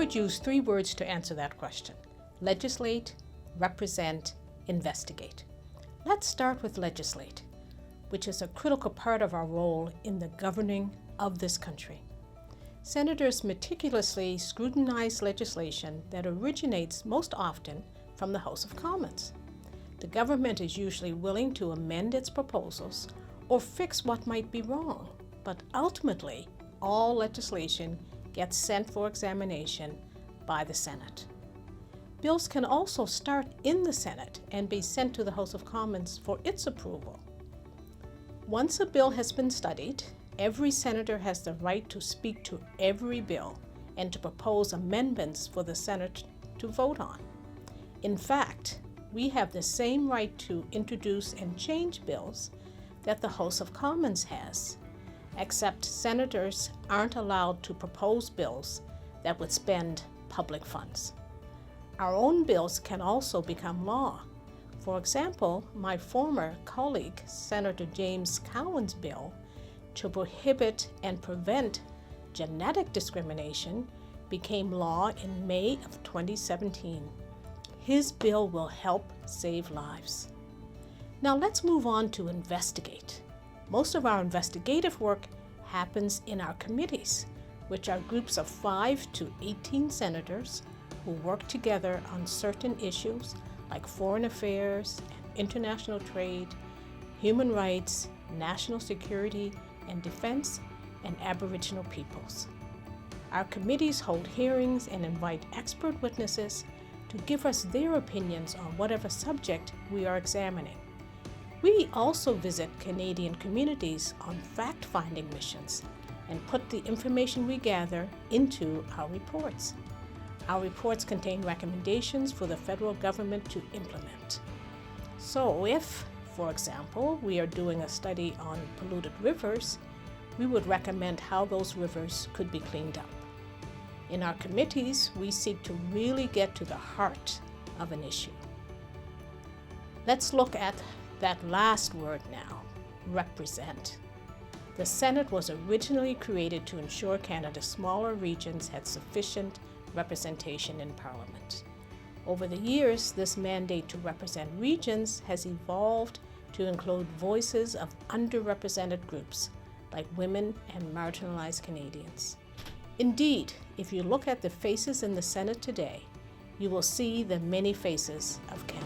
would use three words to answer that question: legislate, represent, investigate. Let's start with legislate, which is a critical part of our role in the governing of this country. Senators meticulously scrutinize legislation that originates most often from the House of Commons. The government is usually willing to amend its proposals or fix what might be wrong, but ultimately, all legislation gets sent for examination by the Senate. Bills can also start in the Senate and be sent to the House of Commons for its approval. Once a bill has been studied, every senator has the right to speak to every bill and to propose amendments for the Senate to vote on. In fact, we have the same right to introduce and change bills that the House of Commons has, except senators aren't allowed to propose bills that would spend public funds. Our own bills can also become law. For example, my former colleague, Senator James Cowan's bill to prohibit and prevent genetic discrimination became law in May of 2017. His bill will help save lives. Now let's move on to investigate. Most of our investigative work happens in our committees, which are groups of 5 to 18 senators who work together on certain issues like foreign affairs, international trade, human rights, national security and defense, and Aboriginal peoples. Our committees hold hearings and invite expert witnesses to give us their opinions on whatever subject we are examining. We also visit Canadian communities on fact-finding missions and put the information we gather into our reports. Our reports contain recommendations for the federal government to implement. So if, for example, we are doing a study on polluted rivers, we would recommend how those rivers could be cleaned up. In our committees, we seek to really get to the heart of an issue. Let's look at that last word now, represent. The Senate was originally created to ensure Canada's smaller regions had sufficient representation in Parliament. Over the years, this mandate to represent regions has evolved to include voices of underrepresented groups like women and marginalized Canadians. Indeed, if you look at the faces in the Senate today, you will see the many faces of Canada.